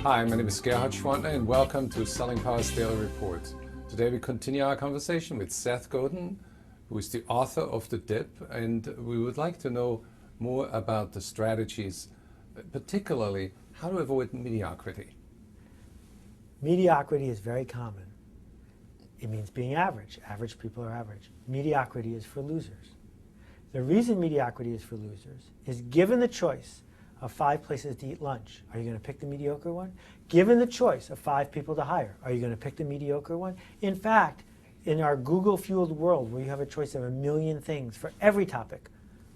Hi, my name is Gerhard Schwantner and welcome to Selling Power's Daily Report. Today we continue our conversation with Seth Godin, who is the author of The Dip, and we would like to know more about the strategies, particularly how to avoid mediocrity. Mediocrity is very common. It means being average. Average people are average. Mediocrity is for losers. The reason mediocrity is for losers is given the choice of 5 places to eat lunch, are you going to pick the mediocre one? Given the choice of 5 people to hire, are you going to pick the mediocre one? In fact, in our Google-fueled world where you have a choice of 1 million things for every topic,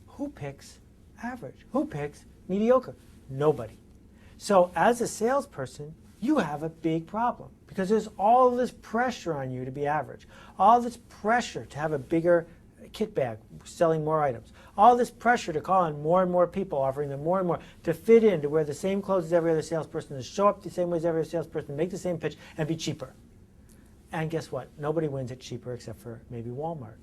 who picks average? Who picks mediocre? Nobody. So as a salesperson, you have a big problem because there's all this pressure on you to be average, all this pressure to have a bigger kit bag, selling more items, all this pressure to call on more and more people, offering them more and more, to fit in, to wear the same clothes as every other salesperson, to show up the same way as every other salesperson, make the same pitch, and be cheaper. And guess what? Nobody wins at cheaper except for maybe Walmart.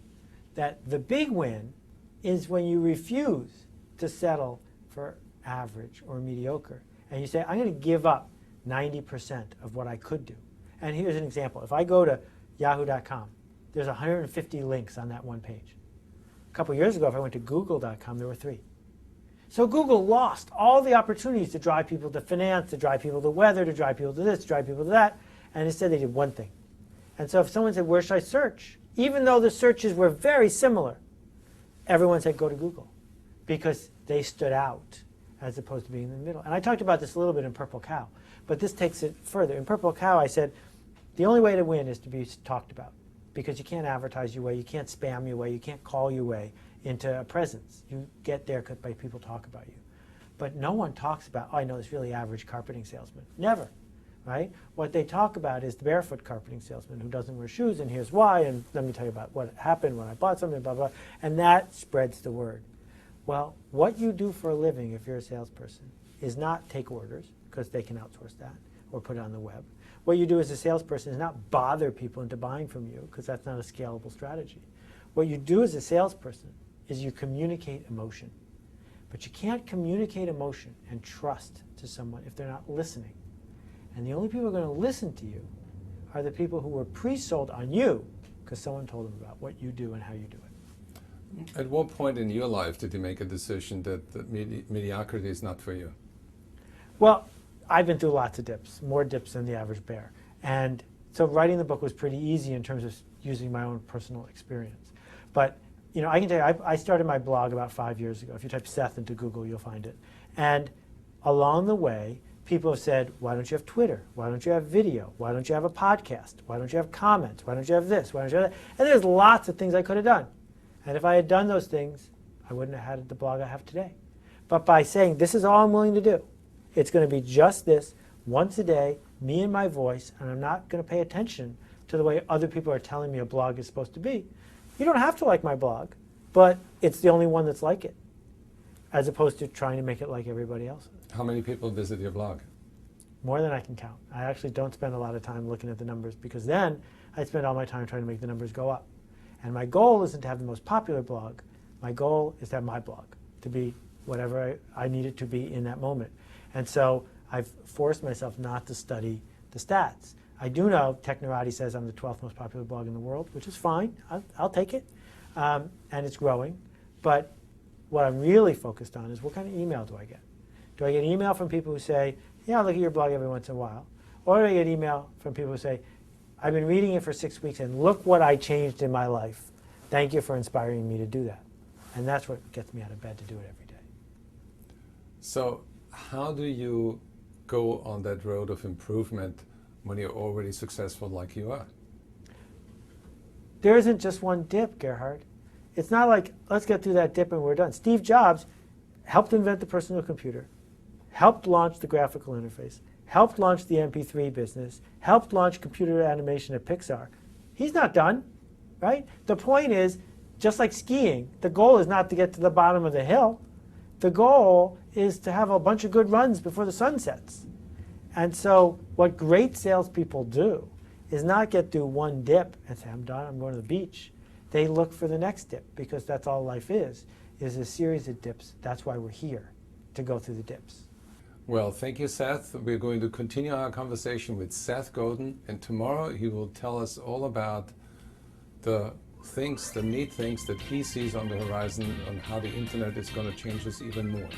That the big win is when you refuse to settle for average or mediocre, and you say, I'm going to give up 90% of what I could do. And here's an example. If I go to yahoo.com, there's 150 links on that one page. A couple years ago, if I went to google.com, there were 3. So Google lost all the opportunities to drive people to finance, to drive people to weather, to drive people to this, to drive people to that, and instead they did one thing. And so if someone said, where should I search? Even though the searches were very similar, everyone said, go to Google, because they stood out as opposed to being in the middle. And I talked about this a little bit in Purple Cow, but this takes it further. In Purple Cow, I said, the only way to win is to be talked about, because you can't advertise your way, you can't spam your way, you can't call your way into a presence. You get there by people talk about you. But no one talks about, oh, I know this really average carpeting salesman. Never, right? What they talk about is the barefoot carpeting salesman who doesn't wear shoes, and here's why, and let me tell you about what happened when I bought something, blah, blah, blah. And that spreads the word. Well, what you do for a living if you're a salesperson is not take orders, because they can outsource that, or put it on the web. What you do as a salesperson is not bother people into buying from you, because that's not a scalable strategy. What you do as a salesperson is you communicate emotion. But you can't communicate emotion and trust to someone if they're not listening. And the only people who are going to listen to you are the people who were pre-sold on you because someone told them about what you do and how you do it. At what point in your life did you make a decision that mediocrity is not for you? Well, I've been through lots of dips, more dips than the average bear. And so writing the book was pretty easy in terms of using my own personal experience. But you know, I can tell you, I started my blog about 5 years ago. If you type Seth into Google, you'll find it. And along the way, people have said, why don't you have Twitter? Why don't you have video? Why don't you have a podcast? Why don't you have comments? Why don't you have this? Why don't you have that? And there's lots of things I could have done. And if I had done those things, I wouldn't have had the blog I have today. But by saying, this is all I'm willing to do, it's going to be just this, once a day, me and my voice, and I'm not going to pay attention to the way other people are telling me a blog is supposed to be. You don't have to like my blog, but it's the only one that's like it, as opposed to trying to make it like everybody else's. How many people visit your blog? More than I can count. I actually don't spend a lot of time looking at the numbers, because then I spend all my time trying to make the numbers go up. And my goal isn't to have the most popular blog. My goal is to have my blog, to be whatever I need it to be in that moment. And so I've forced myself not to study the stats. I do know Technorati says I'm the 12th most popular blog in the world, which is fine. I'll take it. And it's growing. But what I'm really focused on is, what kind of email do I get? Do I get email from people who say, yeah, I look at your blog every once in a while? Or do I get email from people who say, I've been reading it for 6 weeks and look what I changed in my life. Thank you for inspiring me to do that. And that's what gets me out of bed to do it every day. So how do you go on that road of improvement when you're already successful like you are? There isn't just one dip, Gerhard. It's not like, let's get through that dip and we're done. Steve Jobs helped invent the personal computer, helped launch the graphical interface, helped launch the MP3 business, helped launch computer animation at Pixar. He's not done, right? The point is, just like skiing, the goal is not to get to the bottom of the hill. The goal is to have a bunch of good runs before the sun sets. And so what great salespeople do is not get through one dip and say, I'm done, I'm going to the beach. They look for the next dip, because that's all life is a series of dips. That's why we're here, to go through the dips. Well, thank you, Seth. We're going to continue our conversation with Seth Godin, and tomorrow he will tell us all about the neat things that he sees on the horizon, on how the internet is going to change us even more.